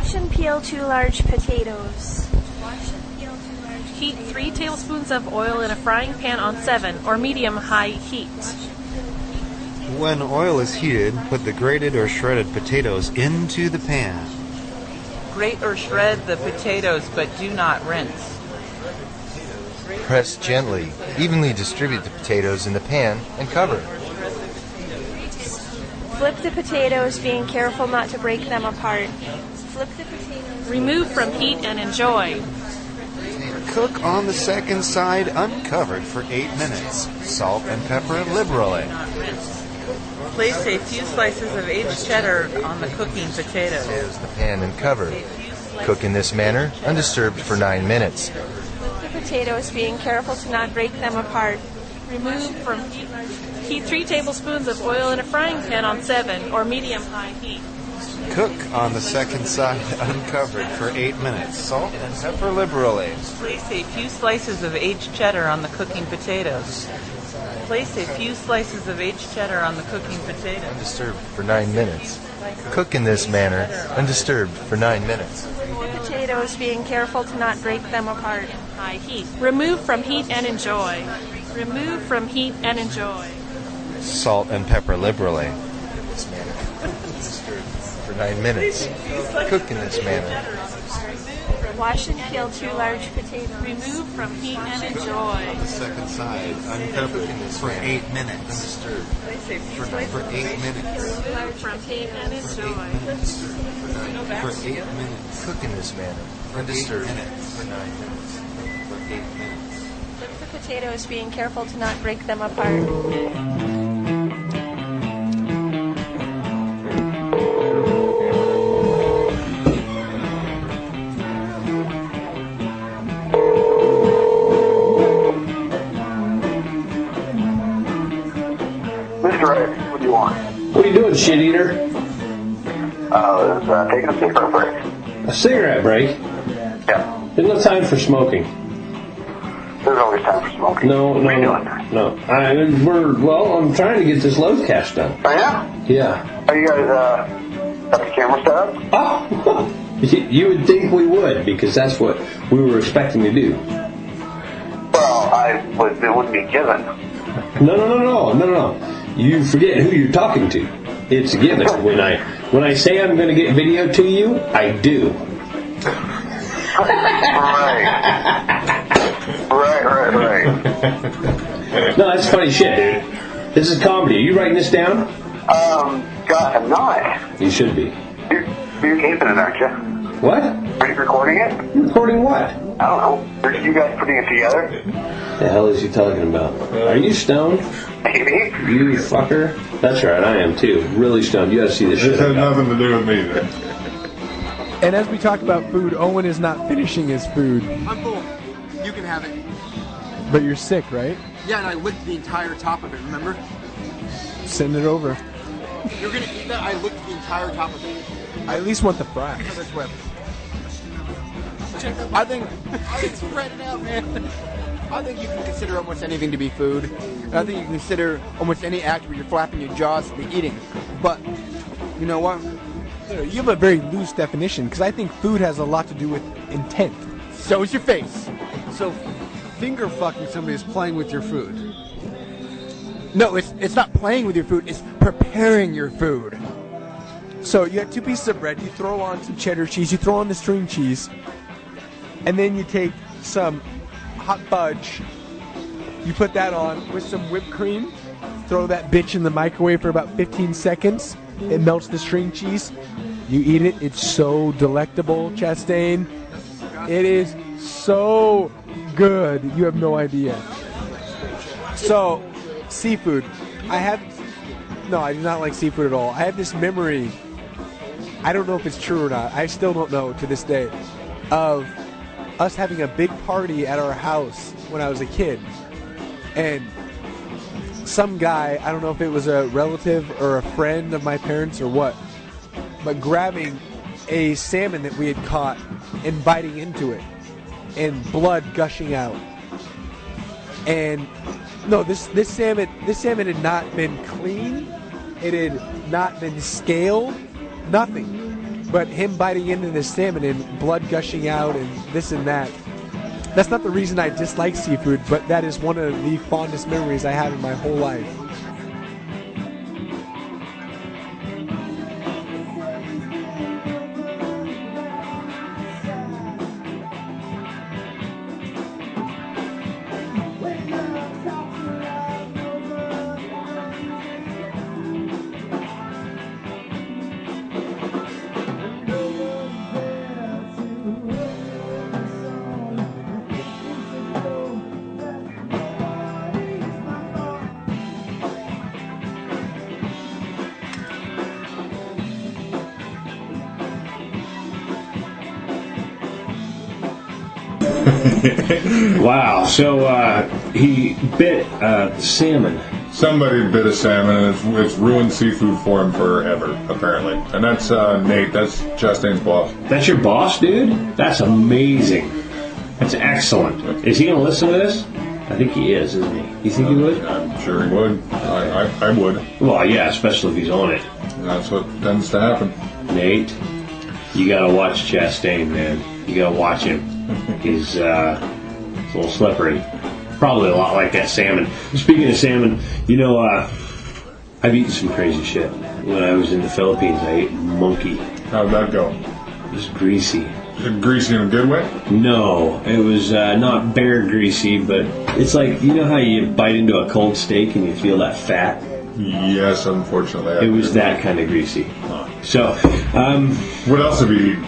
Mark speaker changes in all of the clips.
Speaker 1: Wash and peel 2 large potatoes.
Speaker 2: Heat 3 tablespoons of oil in a frying pan on 7 or medium-high heat.
Speaker 3: When oil is heated, put the grated or shredded potatoes into the pan.
Speaker 4: Grate or shred the potatoes, but do not rinse.
Speaker 5: Press gently. Evenly distribute the potatoes in the pan and cover.
Speaker 1: Flip the potatoes, being careful not to break them apart. Flip the potatoes.
Speaker 2: Remove from heat and enjoy.
Speaker 3: Cook on the second side uncovered for 8 minutes. Salt and pepper liberally.
Speaker 4: Place a few slices of aged cheddar on the cooking potatoes.
Speaker 5: Close the pan and cover. Cook in this manner, undisturbed for 9 minutes.
Speaker 1: Flip the potatoes, being careful to not break them apart.
Speaker 2: Remove from heat. Heat 3 tablespoons of oil in a frying pan on 7 or medium-high heat.
Speaker 3: Cook on the second side uncovered for 8 minutes. Salt and pepper liberally.
Speaker 4: Place a few slices of aged cheddar on the cooking potatoes. Place a few slices of aged cheddar on the cooking potatoes.
Speaker 5: Undisturbed for 9 minutes. Cook in this manner, undisturbed for 9 minutes.
Speaker 1: The potatoes, being careful to not break them apart.
Speaker 2: High heat. Remove from heat and enjoy. Remove from heat and enjoy.
Speaker 3: Salt and pepper liberally.
Speaker 5: In this manner, undisturbed for 9 minutes. Cook in this manner.
Speaker 1: Wash and peel 2 large potatoes.
Speaker 2: Remove from heat and enjoy.
Speaker 3: The second side uncovered for 8 minutes.
Speaker 5: Undisturbed
Speaker 3: For 8 minutes.
Speaker 2: Remove from heat and enjoy.
Speaker 3: For 8 minutes.
Speaker 5: Cook in this manner, undisturbed for 9 minutes.
Speaker 3: For 8 minutes.
Speaker 1: Flip the potatoes, being careful to not break them apart.
Speaker 6: What do you want?
Speaker 7: What are you doing, shit eater?
Speaker 6: Taking a cigarette break.
Speaker 7: A cigarette break?
Speaker 6: Yeah.
Speaker 7: There's no time for smoking.
Speaker 6: There's always time for smoking.
Speaker 7: No. I'm trying to get this load cache done.
Speaker 6: Oh, yeah?
Speaker 7: Yeah.
Speaker 6: Are you guys, got the camera set up?
Speaker 7: Oh! You would think we would, because that's what we were expecting to do.
Speaker 6: Well, it wouldn't be given.
Speaker 7: No. You forget who you're talking to. It's a given. When I say I'm going to get video to you, I do. Right. No, that's funny shit, dude. This is comedy. Are you writing this down?
Speaker 6: God, I'm not.
Speaker 7: You should be.
Speaker 6: You're keeping it, aren't you?
Speaker 7: What?
Speaker 6: Are you recording it?
Speaker 7: Recording what?
Speaker 6: I don't know. Are you guys putting it together?
Speaker 7: The hell is he talking about? Are you stoned?
Speaker 6: Maybe.
Speaker 7: You fucker. That's right, I am too. Really stoned. You gotta see this shit.
Speaker 8: This has nothing to do with me then.
Speaker 9: And as we talk about food, Owen is not finishing his food.
Speaker 10: I'm full. You can have it.
Speaker 9: But you're sick, right?
Speaker 10: Yeah, and I licked the entire top of it, remember?
Speaker 9: Send it over.
Speaker 10: You're gonna eat that? I licked the entire top of it.
Speaker 9: I at least want the fries.
Speaker 10: This way. I think spread it out, man. I think you can consider almost anything to be food. And I think you can consider almost any act where you're flapping your jaws to be eating. But, you know what?
Speaker 9: You have a very loose definition, because I think food has a lot to do with intent.
Speaker 10: So is your face. So, finger fucking somebody is playing with your food. No, it's not playing with your food, it's preparing your food.
Speaker 9: So you got 2 pieces of bread, you throw on some cheddar cheese, you throw on the string cheese, and then you take some hot fudge, you put that on with some whipped cream, throw that bitch in the microwave for about 15 seconds, it melts the string cheese, you eat it, it's so delectable, Chastain. It is so good, you have no idea. So, seafood. I do not like seafood at all. I have this memory, I don't know if it's true or not, I still don't know to this day, of us having a big party at our house when I was a kid. And some guy, I don't know if it was a relative or a friend of my parents or what, but grabbing a salmon that we had caught and biting into it and blood gushing out. And no, this salmon had not been clean. It had not been scaled. Nothing. But him biting into the salmon and blood gushing out and this and that, that's not the reason I dislike seafood, but that is one of the fondest memories I have in my whole life.
Speaker 7: Wow. So he bit salmon.
Speaker 8: Somebody bit a salmon, and it's ruined seafood for him forever, apparently. And that's Nate. That's Chastain's boss.
Speaker 7: That's your boss, dude? That's amazing. That's excellent. Is he going to listen to this? I think he is, isn't he? You think he would?
Speaker 8: I'm sure he would. I would.
Speaker 7: Well, yeah, especially if he's on it.
Speaker 8: That's what tends to happen.
Speaker 7: Nate, you got to watch Chastain, man. You got to watch him. He's a little slippery. Probably a lot like that salmon. Speaking of salmon, you know, I've eaten some crazy shit. When I was in the Philippines, I ate monkey.
Speaker 8: How'd that go?
Speaker 7: It was greasy.
Speaker 8: Greasy in a good way?
Speaker 7: No, it was not bear greasy, but it's like, you know how you bite into a cold steak and you feel that fat?
Speaker 8: Yes, unfortunately.
Speaker 7: It was that kind of greasy. So,
Speaker 8: what else have you eaten?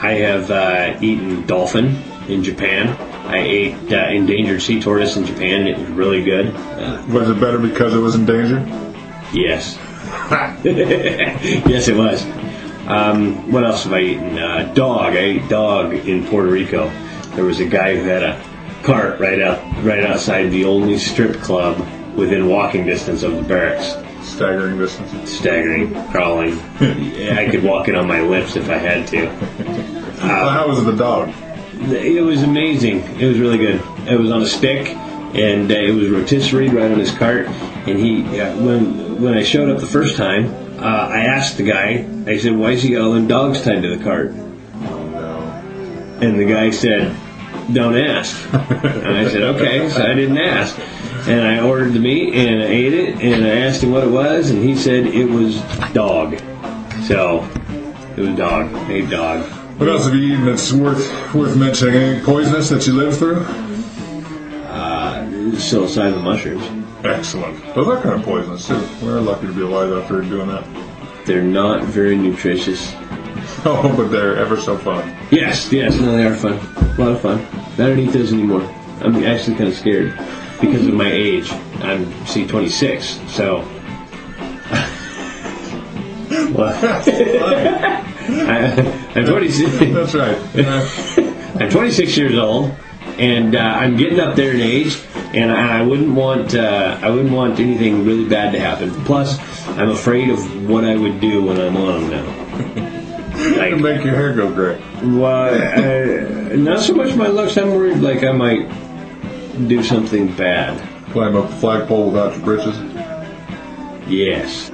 Speaker 7: I have eaten dolphin in Japan. I ate endangered sea tortoise in Japan, and it was really good.
Speaker 8: Was it better because it was endangered?
Speaker 7: Yes. Yes, it was. What else have I eaten? Dog. I ate dog in Puerto Rico. There was a guy who had a cart right outside the only strip club within walking distance of the barracks.
Speaker 8: Staggering distance.
Speaker 7: Staggering, crawling. I could walk it on my lips if I had to.
Speaker 8: How was the dog?
Speaker 7: It was amazing. It was really good. It was on a stick, and it was rotisserie right on his cart. And he, when I showed up the first time, I asked the guy. I said, "Why's he got all them dogs tied to the cart?"
Speaker 8: Oh no!
Speaker 7: And the guy said, "Don't ask." And I said, "Okay." So I didn't ask. And I ordered the meat, and I ate it, and I asked him what it was, and he said it was dog. So, it was dog. I ate dog.
Speaker 8: What else have you eaten that's worth mentioning? Anything poisonous that you lived through?
Speaker 7: Psilocybin mushrooms.
Speaker 8: Excellent. Those are kind of poisonous, too. We're lucky to be alive after doing that.
Speaker 7: They're not very nutritious.
Speaker 8: Oh, but they're ever so fun.
Speaker 7: Yes, no, they are fun. A lot of fun. I don't eat those anymore. I'm actually kind of scared. Because of my age. I'm 26, so... I'm 26.
Speaker 8: That's right.
Speaker 7: I'm 26 years old, and I'm getting up there in age, and I wouldn't want anything really bad to happen. Plus, I'm afraid of what I would do when I'm on them now.
Speaker 8: Like, make your hair go gray.
Speaker 7: Well, not so much my looks. I'm worried like I might do something bad.
Speaker 8: Climb up the flagpole without your britches?
Speaker 7: Yes.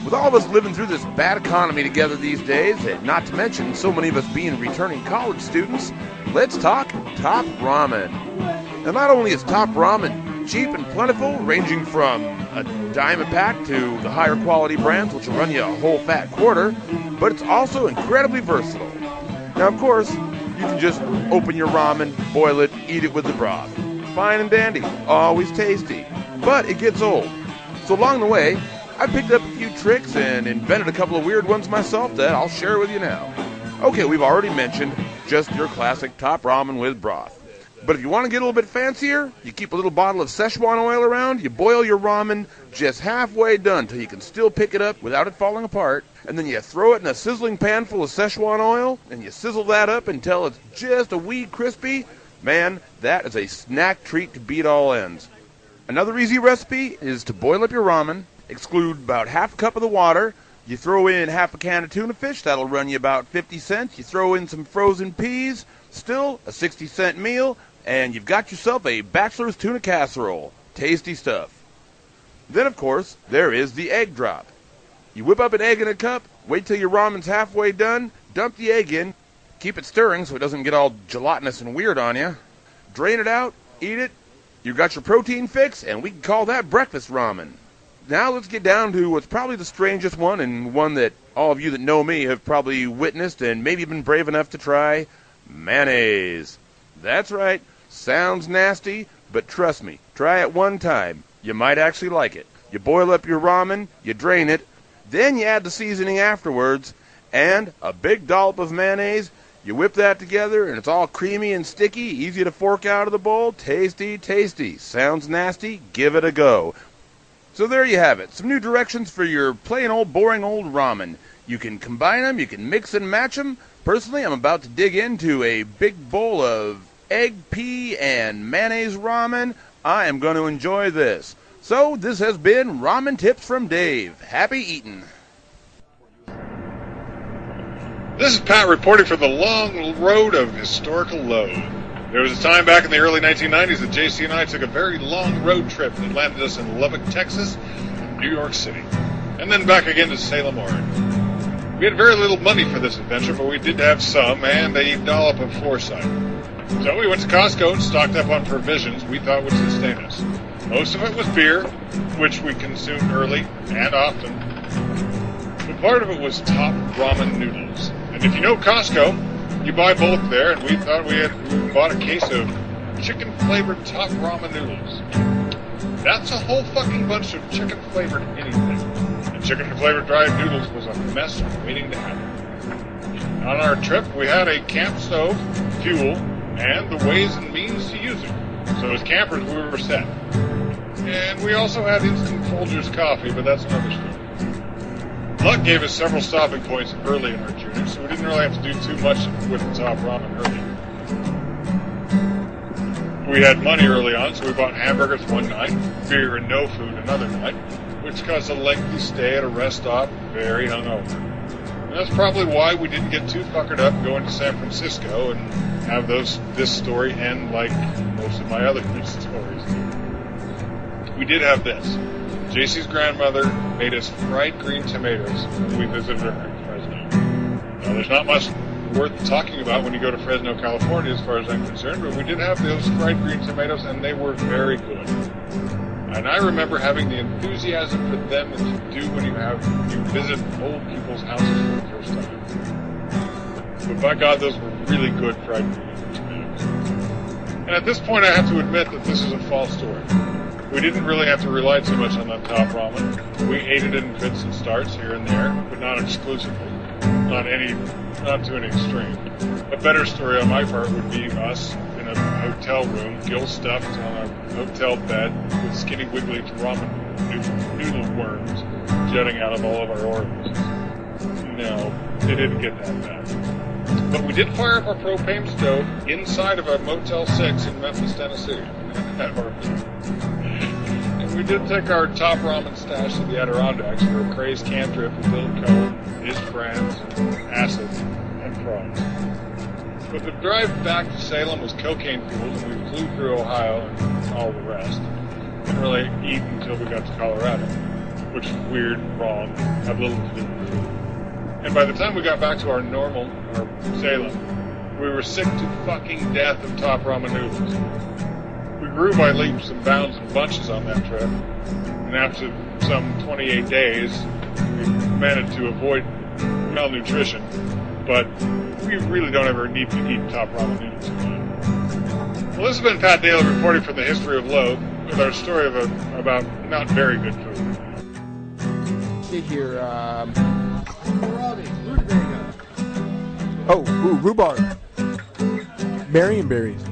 Speaker 11: With all of us living through this bad economy together these days, and not to mention so many of us being returning college students, let's talk Top Ramen. Now, not only is Top Ramen cheap and plentiful, ranging from a dime a pack to the higher quality brands, which will run you a whole fat quarter, but it's also incredibly versatile. Now, of course, you can just open your ramen, boil it, eat it with the broth. Fine and dandy, always tasty, but it gets old. So along the way, I picked up a few tricks and invented a couple of weird ones myself that I'll share with you now. Okay, we've already mentioned just your classic Top Ramen with broth. But if you want to get a little bit fancier, you keep a little bottle of Szechuan oil around, you boil your ramen just halfway done till you can still pick it up without it falling apart, and then you throw it in a sizzling pan full of Szechuan oil, and you sizzle that up until it's just a wee crispy. Man, that is a snack treat to beat all ends. Another easy recipe is to boil up your ramen, exclude about half a cup of the water, you throw in half a can of tuna fish, that'll run you about 50 cents, you throw in some frozen peas, still a 60-cent meal, and you've got yourself a bachelor's tuna casserole. Tasty stuff. Then, of course, there is the egg drop. You whip up an egg in a cup, wait till your ramen's halfway done, dump the egg in, keep it stirring so it doesn't get all gelatinous and weird on you, drain it out, eat it, you've got your protein fix, and we can call that breakfast ramen. Now let's get down to what's probably the strangest one, and one that all of you that know me have probably witnessed and maybe been brave enough to try: mayonnaise. That's right. Sounds nasty, but trust me, try it one time. You might actually like it. You boil up your ramen, you drain it, then you add the seasoning afterwards, and a big dollop of mayonnaise. You whip that together, and it's all creamy and sticky, easy to fork out of the bowl. Tasty, tasty. Sounds nasty? Give it a go. So there you have it. Some new directions for your plain old, boring old ramen. You can combine them, you can mix and match them. Personally, I'm about to dig into a big bowl of egg, pea, and mayonnaise ramen. I am going to enjoy this. So, this has been Ramen Tips from Dave. Happy eating.
Speaker 12: This is Pat reporting for the long road of historical load. There was a time back in the early 1990s that JC and I took a very long road trip that landed us in Lubbock, Texas, and New York City, and then back again to Salem, Oregon. We had very little money for this adventure, but we did have some, and a dollop of foresight. So we went to Costco and stocked up on provisions we thought would sustain us. Most of it was beer, which we consumed early and often. But part of it was Top Ramen noodles. And if you know Costco, you buy bulk there, and we thought we bought a case of chicken-flavored Top Ramen noodles. That's a whole fucking bunch of chicken-flavored anything. And chicken-flavored dried noodles was a mess waiting to happen. On our trip, we had a camp stove, fuel, and the ways and means to use it. So as campers, we were set. And we also had instant Folgers coffee, but that's another story. Luck gave us several stopping points early in our journey, so we didn't really have to do too much with the Top Ramen early. We had money early on, so we bought hamburgers one night, beer and no food another night, which caused a lengthy stay at a rest stop, very hungover. And that's probably why we didn't get too fuckered up going to San Francisco and have this story end like most of my other good stories. We did have this. JC's grandmother made us fried green tomatoes when we visited her in Fresno. Now, there's not much worth talking about when you go to Fresno, California, as far as I'm concerned, but we did have those fried green tomatoes, and they were very good. And I remember having the enthusiasm for them that you do when you visit old people's houses for the first time. But by God, those were really good fried green tomatoes. And at this point, I have to admit that this is a false story. We didn't really have to rely too much on that Top Ramen. We ate it in fits and starts here and there, but not exclusively. Not to an extreme. A better story on my part would be us in a hotel room, gill stuffed on a hotel bed with skinny wiggly ramen noodle worms jutting out of all of our orifices. No, it didn't get that bad. But we did fire up our propane stove inside of a Motel 6 in Memphis, Tennessee. And we did take our Top Ramen stash to the Adirondacks for a crazed camp trip with Bill Cohen, his friends, acid, and frogs. But the drive back to Salem was cocaine fueled, and we flew through Ohio and all the rest. Didn't really eat until we got to Colorado, which is weird, wrong, had little to do with food. And by the time we got back to our Salem, we were sick to fucking death of Top Ramen noodles. We grew by leaps and bounds and bunches on that trip, and after some 28 days, we managed to avoid malnutrition, but we really don't ever need to eat Top Ramen noodles again. Well, this has been Pat Daly reporting for the History of Loathe with our story about not very good food.
Speaker 10: See here, rhubarb, Marionberries.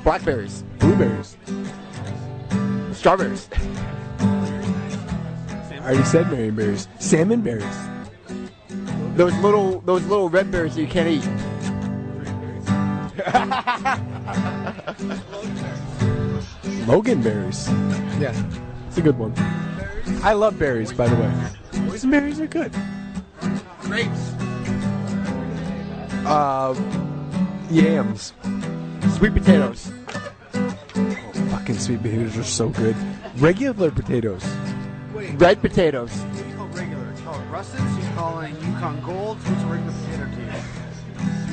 Speaker 10: Blackberries.
Speaker 9: Blueberries.
Speaker 10: Strawberries.
Speaker 9: I already said marionberries. Salmon berries.
Speaker 10: Those little red berries that you can't eat.
Speaker 9: Logan berries. Yeah, it's a good one. I love berries, by the way. Boysenberries are good.
Speaker 10: Grapes.
Speaker 9: Yams.
Speaker 10: Sweet potatoes.
Speaker 9: Oh, fucking sweet potatoes are so good. Regular potatoes.
Speaker 10: Red potatoes.
Speaker 13: What do you call regular? It's called russets. You call it Yukon Golds. What's a regular potato to you?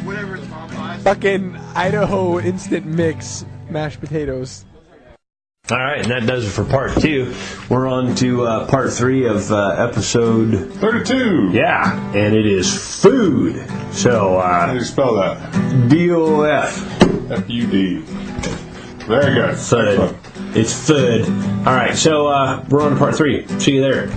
Speaker 13: Whatever it's mom buys.
Speaker 9: Fucking Idaho instant mix mashed potatoes.
Speaker 7: All right, and that does it for part 2. We're on to part 3 of episode
Speaker 8: 32.
Speaker 7: Yeah, and it is food. So,
Speaker 8: how do you spell that?
Speaker 7: DOF.
Speaker 8: FUD. Very good.
Speaker 7: Food. It's food. All right, so we're on to part 3. See you there.